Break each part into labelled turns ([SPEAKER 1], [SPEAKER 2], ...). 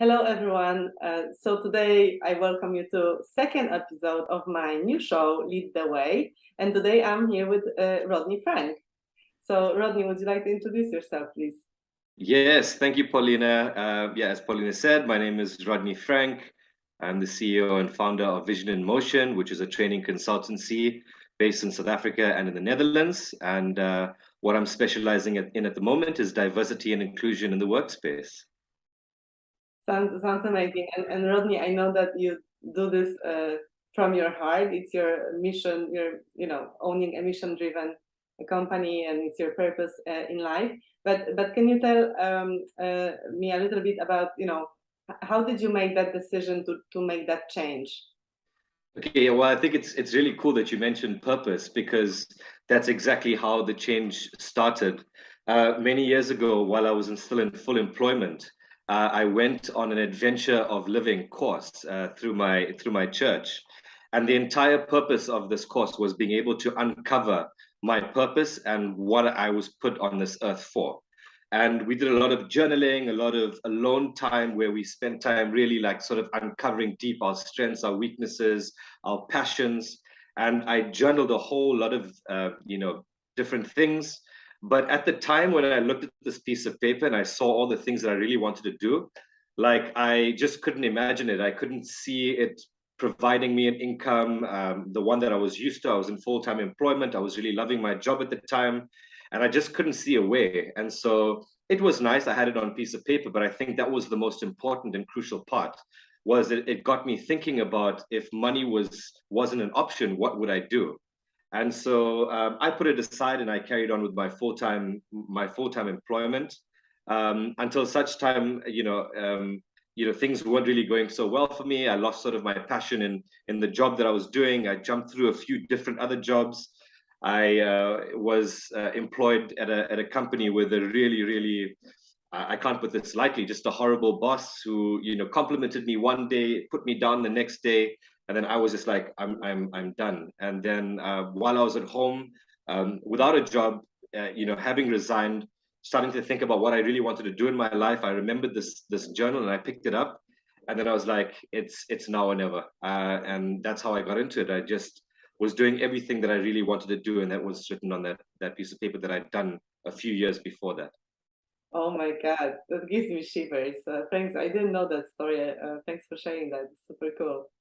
[SPEAKER 1] Hello, everyone. So today I welcome you to second episode of my new show, Lead the Way. And today I'm here with Rodney Frank. So Rodney, would you like to introduce yourself, please?
[SPEAKER 2] Yes, thank you, Paulina. As Paulina said, my name is Rodney Frank. I'm the CEO and founder of Vision in Motion, which is a training consultancy based in South Africa and in the Netherlands. And what I'm specializing in at the moment is diversity and inclusion in the workspace.
[SPEAKER 1] Sounds amazing. And Rodney, I know that you do this from your heart. It's your mission. You're owning a mission-driven company, and it's your purpose in life. But can you tell me a little bit about how did you make that decision to make that change?
[SPEAKER 2] Okay, well, I think it's really cool that you mentioned purpose because that's exactly how the change started. Many years ago, while I was still in full employment, I went on an adventure of living course through my church, and the entire purpose of this course was being able to uncover my purpose and what I was put on this earth for. And we did a lot of journaling, a lot of alone time where we spent time really like sort of uncovering deep our strengths, our weaknesses, our passions. And I journaled a whole lot of, different things. But at the time when I looked at this piece of paper and I saw all the things that I really wanted to do, like I just couldn't imagine it. I couldn't see it providing me an income, the one that I was used to. I was in full-time employment. I was really loving my job at the time, and I just couldn't see a way. And so it was nice. I had it on a piece of paper, but I think that was the most important and crucial part. Was it got me thinking about if money wasn't an option, what would I do? And so I put it aside and I carried on with my full time employment until such time, things weren't really going so well for me. I lost sort of my passion in the job that I was doing. I jumped through a few different other jobs. I was employed at a company with a really, really, I can't put this lightly, just a horrible boss who, complimented me one day, put me down the next day, and then I was just like, I'm done. And then while I was at home, without a job, having resigned, starting to think about what I really wanted to do in my life, I remembered this journal and I picked it up, and then I was like, it's now or never, and that's how I got into it. I just was doing everything that I really wanted to do, and that was written on that piece of paper that I'd done a few years before that.
[SPEAKER 1] Oh my God, that gives me shivers. Thanks. I didn't know that story. Thanks for sharing that. It's super cool.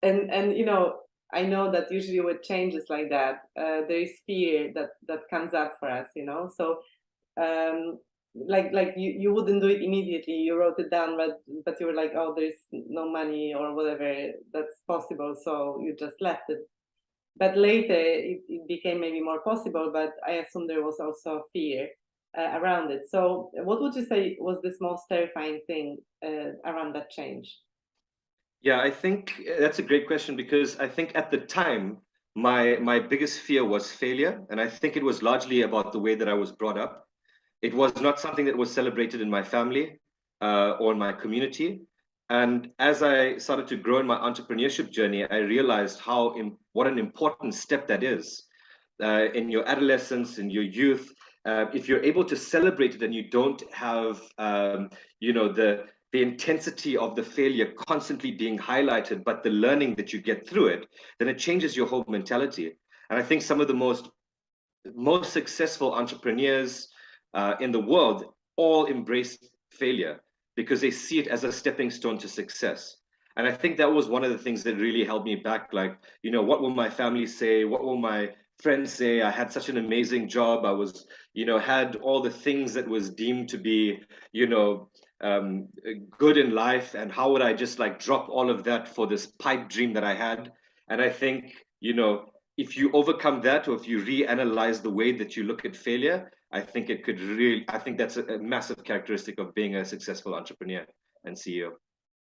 [SPEAKER 1] And I know that usually with changes like that, there is fear that comes up for us. So um, like you wouldn't do it immediately. You wrote it down, but you were like, oh, there's no money or whatever that's possible, so you just left it. But later it became maybe more possible, but I assume there was also fear around it. So what would you say was this most terrifying thing around that change?
[SPEAKER 2] Yeah, I think that's a great question because I think at the time my biggest fear was failure, and I think it was largely about the way that I was brought up. It was not something that was celebrated in my family or in my community. And as I started to grow in my entrepreneurship journey, I realized what an important step that is in your adolescence, in your youth. If you're able to celebrate it and you don't have, the intensity of the failure constantly being highlighted, but the learning that you get through it, then it changes your whole mentality. And I think some of the most successful entrepreneurs in the world all embrace failure because they see it as a stepping stone to success. And I think that was one of the things that really held me back. Like, what will my family say? What will my friends say? I had such an amazing job. I was, had all the things that was deemed to be, um, good in life. And how would I just like drop all of that for this pipe dream that I had? And I think, if you overcome that, or if you reanalyze the way that you look at failure, I think that's a massive characteristic of being a successful entrepreneur and CEO.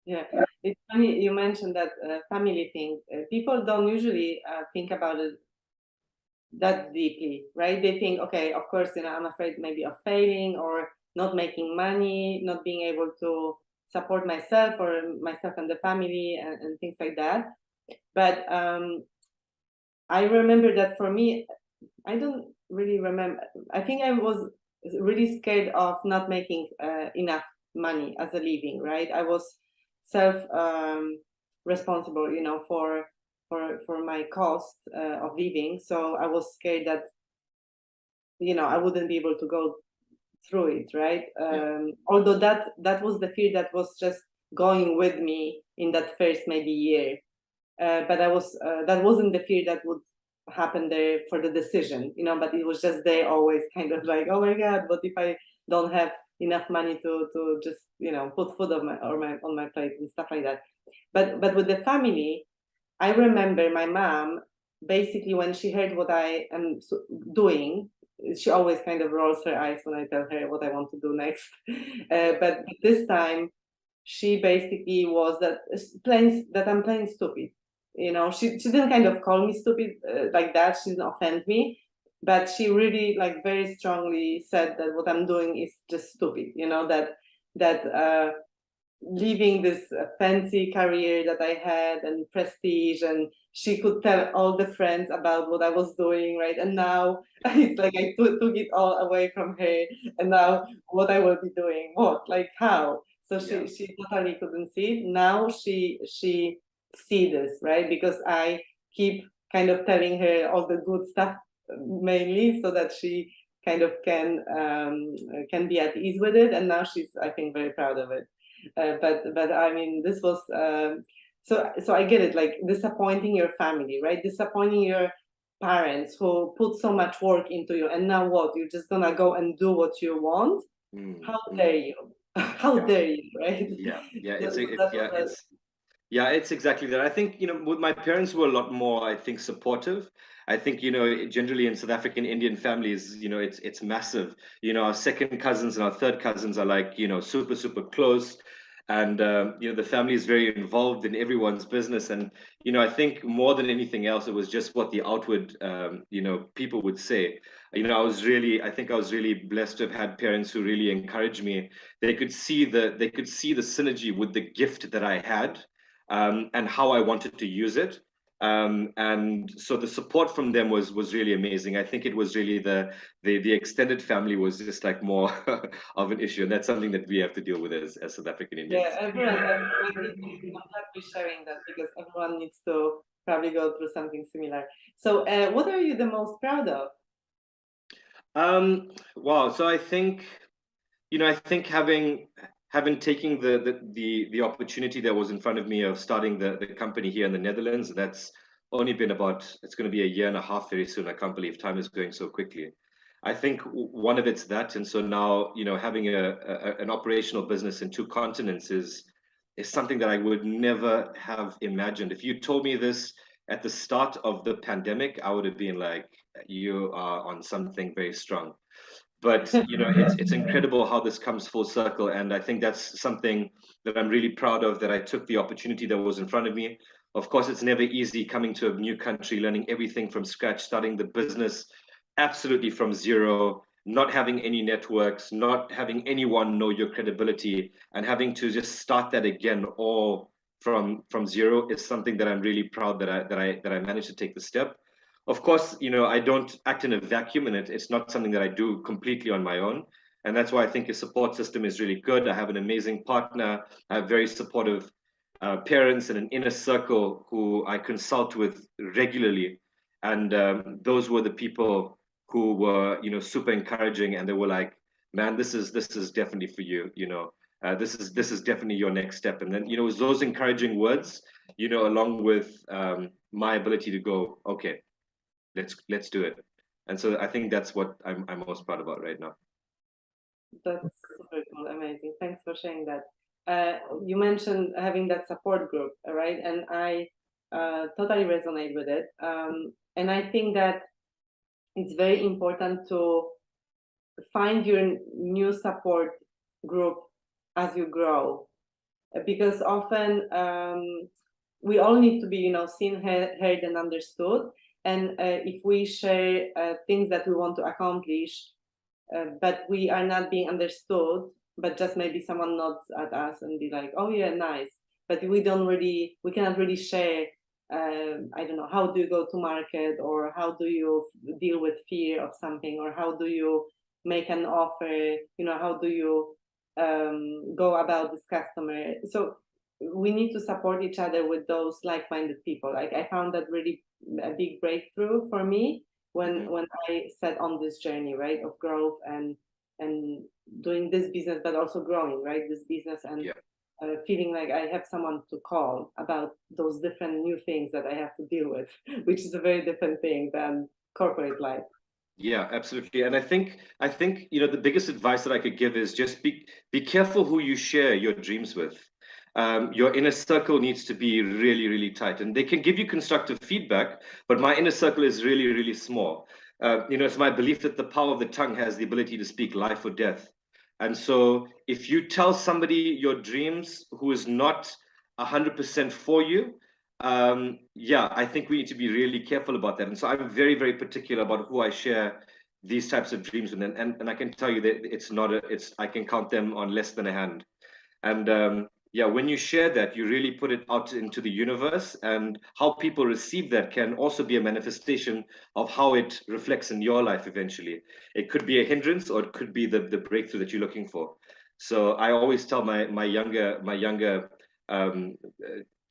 [SPEAKER 1] Yeah, it's funny you mentioned that family thing. People don't usually think about it that deeply, right? They think, okay, of course, I'm afraid maybe of failing or not making money, not being able to support myself and the family and things like that. But I remember that for me, I don't really remember. I think I was really scared of not making enough money as a living, right? I was self responsible, for my cost of living. So I was scared that, I wouldn't be able to go through it, right?
[SPEAKER 2] Yeah.
[SPEAKER 1] Although that was the fear that was just going with me in that first maybe year, but that wasn't the fear that would happen there for the decision, but it was just there always kind of like, oh my God, what if I don't have enough money to just put food on my plate and stuff like that. But with the family, I remember my mom, basically when she heard what I am doing, she always kind of rolls her eyes when I tell her what I want to do next. But this time, she basically was that I'm playing stupid. She didn't kind of call me stupid like that. She didn't offend me, but she really like very strongly said that what I'm doing is just stupid. That leaving this fancy career that I had and prestige, and she could tell all the friends about what I was doing, right? And now it's like I took it all away from her, and now what I will be doing, what, like how? So
[SPEAKER 2] Yeah.
[SPEAKER 1] she totally couldn't see it. Now she see this, right? Because I keep kind of telling her all the good stuff mainly, so that she kind of can be at ease with it, and now she's, I think, very proud of it. But I mean, this was so I get it, like disappointing your family, right? Disappointing your parents who put so much work into you, and now what? You're just gonna go and do what you want?
[SPEAKER 2] Mm,
[SPEAKER 1] How
[SPEAKER 2] mm.
[SPEAKER 1] dare you? How
[SPEAKER 2] Yeah.
[SPEAKER 1] dare you, right?
[SPEAKER 2] Yeah. Yeah.
[SPEAKER 1] So,
[SPEAKER 2] It's
[SPEAKER 1] so
[SPEAKER 2] it,
[SPEAKER 1] that
[SPEAKER 2] yeah.
[SPEAKER 1] was
[SPEAKER 2] Yeah, it's exactly that. I think, with my parents were a lot more, I think, supportive. I think, generally in South African Indian families, it's massive. Our second cousins and our third cousins are like, super, super close. And, the family is very involved in everyone's business. And, I think more than anything else, it was just what the outward, people would say. I think I was really blessed to have had parents who really encouraged me. They could see the synergy with the gift that I had, and how I wanted to use it. And so the support from them was really amazing. I think it was really the extended family was just like more of an issue, and that's something that we have to deal with as South African
[SPEAKER 1] yeah.
[SPEAKER 2] Indians.
[SPEAKER 1] I'm glad we're sharing that because everyone needs to probably go through something similar. So, what are you the most proud of?
[SPEAKER 2] Wow. So I think having taken the opportunity that was in front of me of starting the company here in the Netherlands, that's only been it's going to be a year and a half very soon. I can't believe time is going so quickly. I think one of it's that, and so now having an operational business in two continents is something that I would never have imagined. If you told me this at the start of the pandemic, I would have been like, you are on something very strong. But it's incredible how this comes full circle, and I think that's something that I'm really proud of, that I took the opportunity that was in front of me. Of course, it's never easy coming to a new country, learning everything from scratch, starting the business absolutely from zero, not having any networks, not having anyone know your credibility, and having to just start that again all from zero is something that I'm really proud that I managed to take the step. Of course, I don't act in a vacuum, and it's not something that I do completely on my own. And that's why I think a support system is really good. I have an amazing partner. I have very supportive parents and an inner circle who I consult with regularly. And those were the people who were, super encouraging, and they were like, "Man, this is definitely for you. This is definitely your next step." And then, it was those encouraging words, along with my ability to go, okay, let's do it. And so I think that's what I'm most proud about right now.
[SPEAKER 1] That's super cool, amazing. Thanks for sharing that. You mentioned having that support group, right? And I totally resonate with it. And I think that it's very important to find your new support group as you grow, because often we all need to be, seen, heard, and understood. And if we share things that we want to accomplish, but we are not being understood, but just maybe someone nods at us and be like, oh yeah, nice, but we cannot really share, I don't know, how do you go to market, or how do you deal with fear of something, or how do you make an offer, how do you go about this customer. So we need to support each other with those like-minded people. Like I found that really a big breakthrough for me when I set on this journey, right, of growth and doing this business, but also growing, right, this business and
[SPEAKER 2] Yeah.
[SPEAKER 1] Feeling like I have someone to call about those different new things that I have to deal with, which is a very different thing than corporate life.
[SPEAKER 2] Yeah, absolutely. And I think, you know, the biggest advice that I could give is just be careful who you share your dreams with. Your inner circle needs to be really, really tight, and they can give you constructive feedback, but my inner circle is really, really small. You know, it's my belief that the power of the tongue has the ability to speak life or death. And so if you tell somebody your dreams who is not 100% for you, yeah, I think we need to be really careful about that. And so I'm very, very particular about who I share these types of dreams with. And I can tell you that it's not I can count them on less than a hand. And yeah, when you share that, you really put it out into the universe, and how people receive that can also be a manifestation of how it reflects in your life eventually. It could be a hindrance, or it could be the breakthrough that you're looking for. So I always tell my younger um,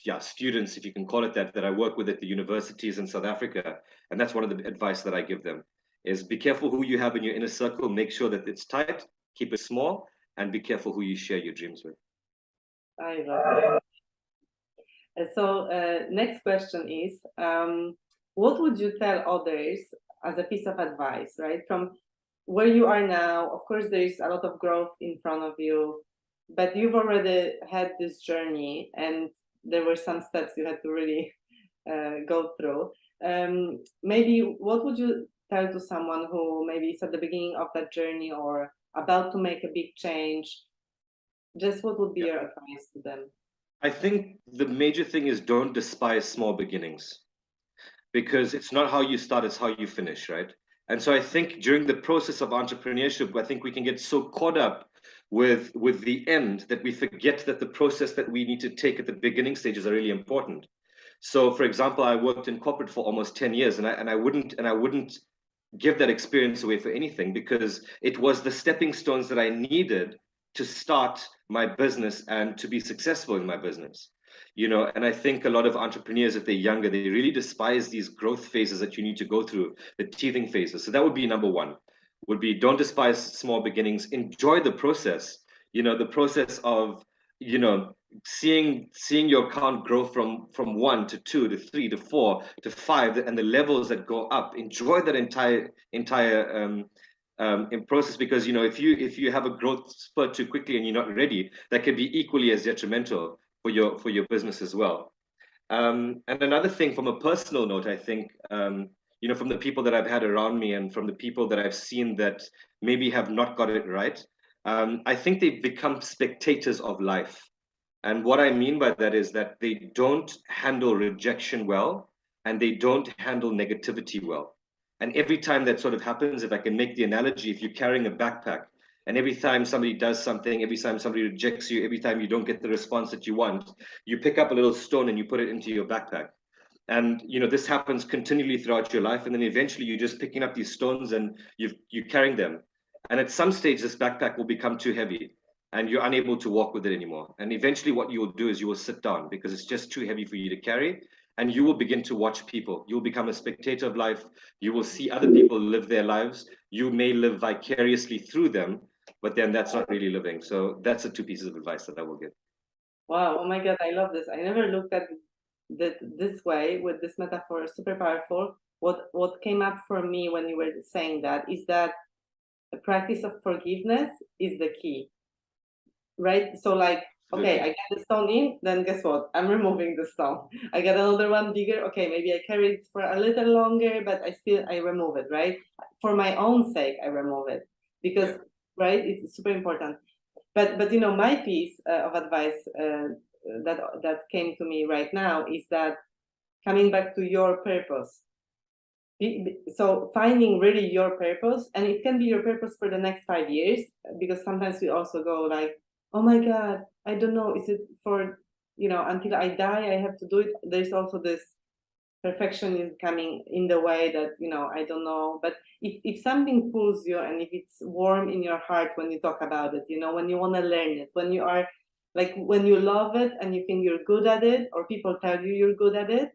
[SPEAKER 2] yeah, students, if you can call it that, that I work with at the universities in South Africa, and that's one of the advice that I give them, is be careful who you have in your inner circle, make sure that it's tight, keep it small, and be careful who you share your dreams with.
[SPEAKER 1] I love it. So next question is, what would you tell others as a piece of advice, right? From where you are now, of course, there is a lot of growth in front of you, but you've already had this journey and there were some steps you had to really go through. Maybe what would you tell to someone who maybe is at the beginning of that journey or about to make a big change? Just what would be
[SPEAKER 2] Yeah.
[SPEAKER 1] your advice to them?
[SPEAKER 2] I think the major thing is don't despise small beginnings, because it's not how you start, it's how you finish, right? And so I think during the process of entrepreneurship, I think we can get so caught up with the end that we forget that the process that we need to take at the beginning stages are really important. So for example, I worked in corporate for almost 10 years, and I wouldn't give that experience away for anything, because it was the stepping stones that I needed to start my business and to be successful in my business. You know, and I think a lot of entrepreneurs, if they're younger, they really despise these growth phases that you need to go through, the teething phases. So that would be number one, would be don't despise small beginnings, enjoy the process, you know, the process of, you know, seeing your account grow from 1 to 2 to 3 to 4 to 5, and the levels that go up. Enjoy that entire in process, because you know, if you have a growth spurt too quickly and you're not ready, that can be equally as detrimental for your business as well. And another thing, from a personal note, I think, you know, from the people that I've had around me and from the people that I've seen that maybe have not got it right, I think they've become spectators of life. And what I mean by that is that they don't handle rejection well, and they don't handle negativity well. And every time that sort of happens, if I can make the analogy, if you're carrying a backpack, and every time somebody does something, every time somebody rejects you, every time you don't get the response that you want, you pick up a little stone and you put it into your backpack. And you know, this happens continually throughout your life, and then eventually you're just picking up these stones and you're carrying them. And at some stage, this backpack will become too heavy, and you're unable to walk with it anymore. And eventually, what you will do is you will sit down because it's just too heavy for you to carry. And you will begin to watch people. You'll become a spectator of life. You will see other people live their lives. You may live vicariously through them, but then that's not really living. So that's the two pieces of advice that I will give.
[SPEAKER 1] Wow, oh my God, I love this. I never looked at that this way with this metaphor, super powerful. What came up for me when you were saying that is that the practice of forgiveness is the key, right? So like, okay, I get the stone in, then guess what? I'm removing the stone. I get another one bigger. Okay, maybe I carry it for a little longer, but I remove it, right? For my own sake, I remove it because, right, it's super important. But you know, my piece of advice that came to me right now is that coming back to your purpose. So finding really your purpose, and it can be your purpose for the next 5 years, because sometimes we also go like, oh my God, I don't know, is it for, you know, until I die I have to do it. There's also this perfection is coming in the way that, I don't know, but if something pulls you and if it's warm in your heart when you talk about it, when you want to learn it, when you are like, when you love it and you think you're good at it, or people tell you you're good at it,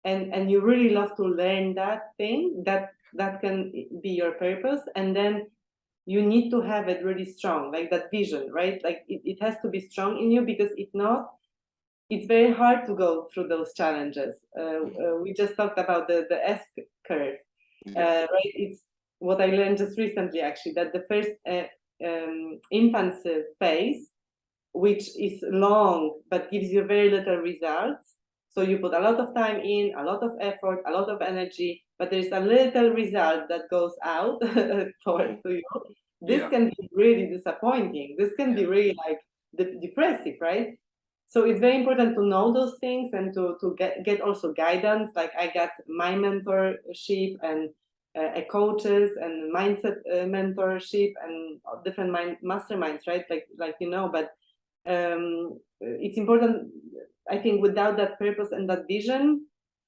[SPEAKER 1] and you really love to learn that thing, that can be your purpose. And then you need to have it really strong, like that vision, right? Like it has to be strong in you, because if not, it's very hard to go through those challenges. We just talked about the S curve, right? It's what I learned just recently, actually, that the first infancy phase, which is long but gives you very little results. So you put a lot of time in, a lot of effort, a lot of energy, but there's a little result that goes out toward to you. This can be really disappointing. This can be really like depressive, right? So it's very important to know those things and to get also guidance. Like I got my mentorship and a coaches and mindset mentorship and different masterminds, right? Like but it's important. I think without that purpose and that vision,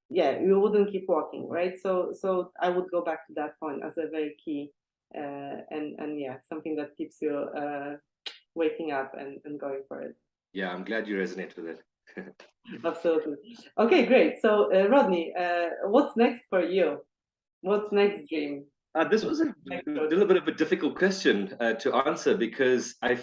[SPEAKER 1] you wouldn't keep walking, right? So I would go back to that point as a very key, and something that keeps you waking up and going for it.
[SPEAKER 2] Yeah, I'm glad you resonate with it.
[SPEAKER 1] Absolutely. Okay, great. So Rodney, what's next for you? What's next dream?
[SPEAKER 2] This was a little bit of a difficult question to answer, because I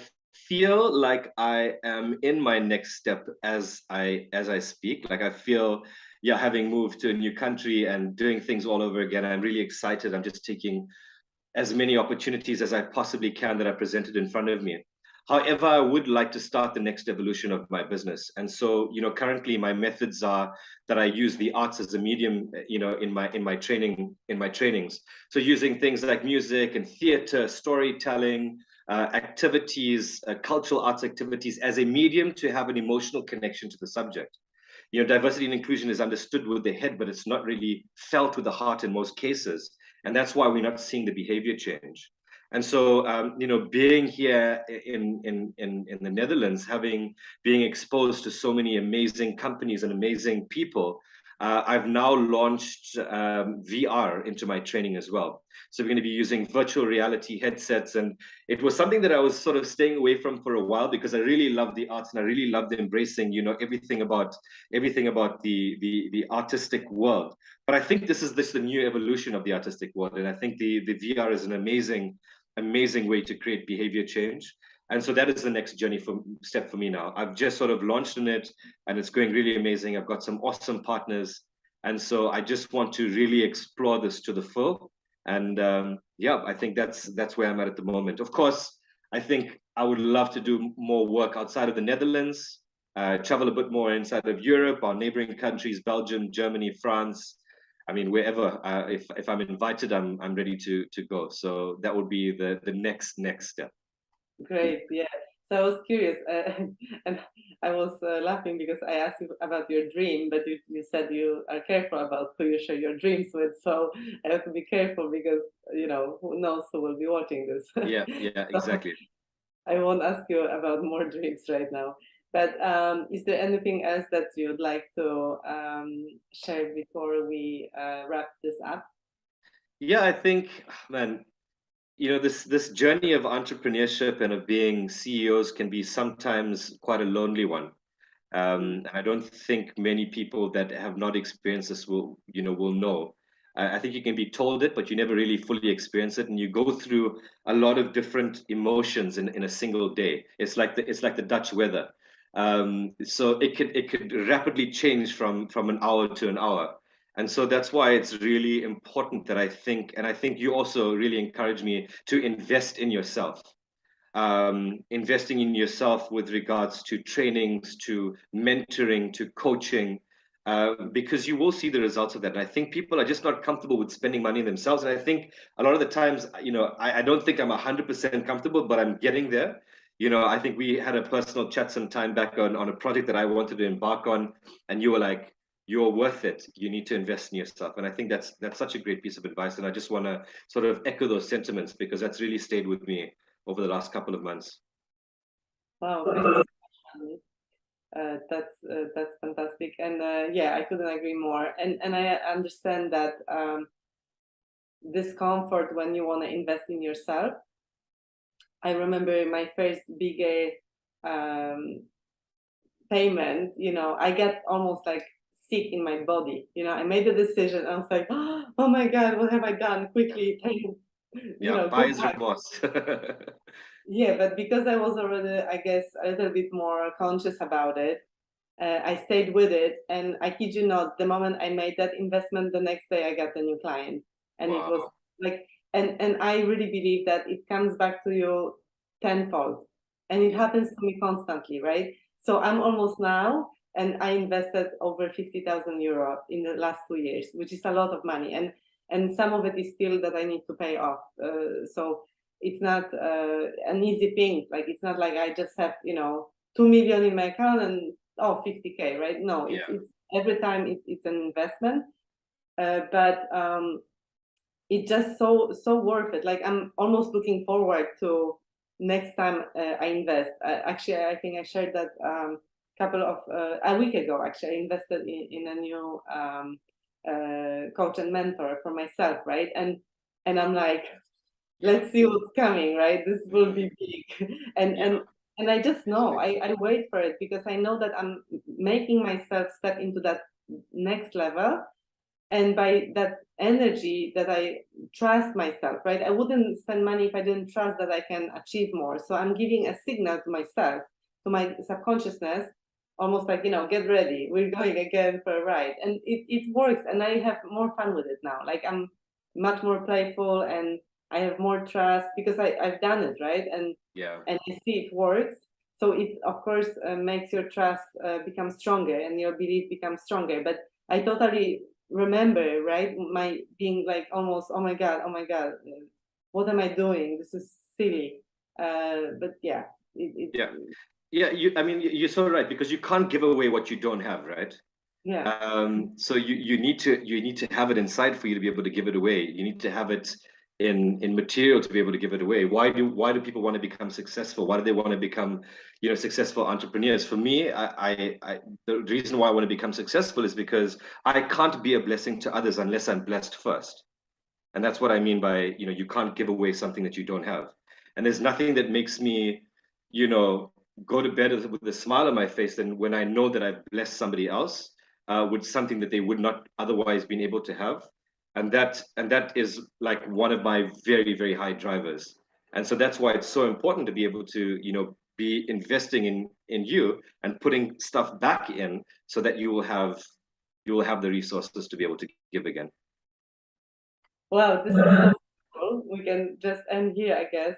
[SPEAKER 2] feel like I am in my next step as I speak. Like I feel, having moved to a new country and doing things all over again, I'm really excited. I'm just taking as many opportunities as I possibly can that are presented in front of me. However, I would like to start the next evolution of my business. And so, currently my methods are that I use the arts as a medium, in my trainings. So using things like music and theater, storytelling, activities, cultural arts activities as a medium to have an emotional connection to the subject. Diversity and inclusion is understood with the head, but it's not really felt with the heart in most cases. And that's why we're not seeing the behavior change. And so, being here in the Netherlands, being exposed to so many amazing companies and amazing people, I've now launched VR into my training as well. So we're going to be using virtual reality headsets, and it was something that I was sort of staying away from for a while, because I really love the arts and I really loved embracing, everything about the artistic world. But I think this is the new evolution of the artistic world, and I think the VR is an amazing way to create behavior change. And so that is the next step for me now. I've just sort of launched in it, and it's going really amazing. I've got some awesome partners. And so I just want to really explore this to the full. And I think that's where I'm at the moment. Of course, I think I would love to do more work outside of the Netherlands, travel a bit more inside of Europe, our neighboring countries, Belgium, Germany, France. I mean, wherever, if I'm invited, I'm ready to go. So that would be the next step.
[SPEAKER 1] Great, yeah. So I was curious, and I was laughing because I asked you about your dream, but you said you are careful about who you share your dreams with. So I have to be careful, because who knows who will be watching this.
[SPEAKER 2] Yeah, exactly.
[SPEAKER 1] I won't ask you about more dreams right now. But is there anything else that you'd like to share before we wrap this up?
[SPEAKER 2] Yeah, I think, man, this journey of entrepreneurship and of being CEOs can be sometimes quite a lonely one. And I don't think many people that have not experienced this will know. I think you can be told it, but you never really fully experience it, and you go through a lot of different emotions in a single day. It's like the Dutch weather. So it could rapidly change from an hour to an hour. And so that's why it's really important that I think you also really encourage me to invest in yourself. Investing in yourself with regards to trainings, to mentoring, to coaching, because you will see the results of that. And I think people are just not comfortable with spending money themselves. And I think a lot of the times, I don't think I'm 100% comfortable, but I'm getting there. I think we had a personal chat some time back on a project that I wanted to embark on, and you were like, you're worth it. You need to invest in yourself. And I think that's such a great piece of advice. And I just want to sort of echo those sentiments, because that's really stayed with me over the last couple of months.
[SPEAKER 1] Wow, thanks. That's fantastic, and yeah, I couldn't agree more. And I understand that discomfort when you want to invest in yourself. I remember my first bigger um, payment. I get almost like sick in my body. I made the decision. I was like, oh my God, what have I done? Quickly,
[SPEAKER 2] Yeah,
[SPEAKER 1] go
[SPEAKER 2] buyer's
[SPEAKER 1] back.
[SPEAKER 2] remorse.
[SPEAKER 1] Yeah, but because I was already, I guess, a little bit more conscious about it, I stayed with it. And I kid you not, the moment I made that investment, the next day I got a new client. And it was
[SPEAKER 2] Wow.
[SPEAKER 1] like, and I really believe that it comes back to you tenfold. And it
[SPEAKER 2] Yeah.
[SPEAKER 1] happens to me constantly, right? So I'm almost now, and I invested over 50,000 euro in the last 2 years, which is a lot of money. And some of it is still that I need to pay off. So it's not an easy thing. Like, it's not like I just have, 2 million in my account and 50K, right? No, it's
[SPEAKER 2] Yeah.
[SPEAKER 1] it's every time it's an investment, but it's just so worth it. Like, I'm almost looking forward to next time I invest. Actually, I think I shared that couple of a week ago. Actually, I invested in a new coach and mentor for myself, right? And I'm like,
[SPEAKER 2] Yeah.
[SPEAKER 1] let's see what's coming, right? This will
[SPEAKER 2] Mm.
[SPEAKER 1] be big. and
[SPEAKER 2] Yeah.
[SPEAKER 1] and and I just know,
[SPEAKER 2] Definitely.
[SPEAKER 1] I wait for it because I know that I'm making myself step into that next level. And by that energy, that I trust myself, right? I wouldn't spend money if I didn't trust that I can achieve more. So I'm giving a signal to myself, to my subconsciousness, almost like, get ready, we're going again for a ride. And it works, and I have more fun with it now. Like, I'm much more playful, and I have more trust because I've done it, right? and
[SPEAKER 2] Yeah.
[SPEAKER 1] and I see it works. So it, of course, makes your trust become stronger, and your belief becomes stronger. But I totally remember, right, my being like almost, oh my God, what am I doing? This is silly. But yeah, it's
[SPEAKER 2] Yeah. Yeah. I mean, you're so right because you can't give away what you don't have, right?
[SPEAKER 1] yeah.
[SPEAKER 2] So you need to have it inside for you to be able to give it away. You need to have it in material to be able to give it away. Why do people want to become successful? Why do they want to become, successful entrepreneurs? For me, the reason why I want to become successful is because I can't be a blessing to others unless I'm blessed first. And that's what I mean by, you can't give away something that you don't have. And there's nothing that makes me, you know, go to bed with a smile on my face than when I know that I've blessed somebody else with something that they would not otherwise been able to have. And that is like one of my very, very high drivers. And so that's why it's so important to be able to, be investing in you and putting stuff back in so that you will have the resources to be able to give again.
[SPEAKER 1] Wow, this is so cool. We can just end here, I guess.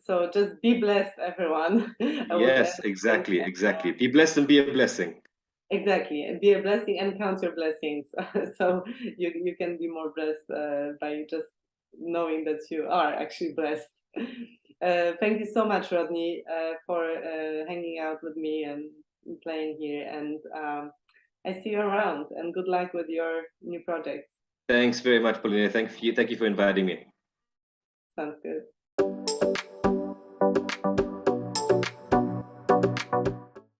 [SPEAKER 1] So just be blessed, everyone. I would
[SPEAKER 2] Yes,
[SPEAKER 1] end.
[SPEAKER 2] exactly, exactly. Be blessed and be a blessing.
[SPEAKER 1] Exactly, and be a blessing and count your blessings. So you can be more blessed by just knowing that you are actually blessed. Thank you so much, Rodney, for hanging out with me and playing here. And I see you around. And good luck with your new projects.
[SPEAKER 2] Thanks very much, Paulina. Thank you for inviting me.
[SPEAKER 1] Sounds good.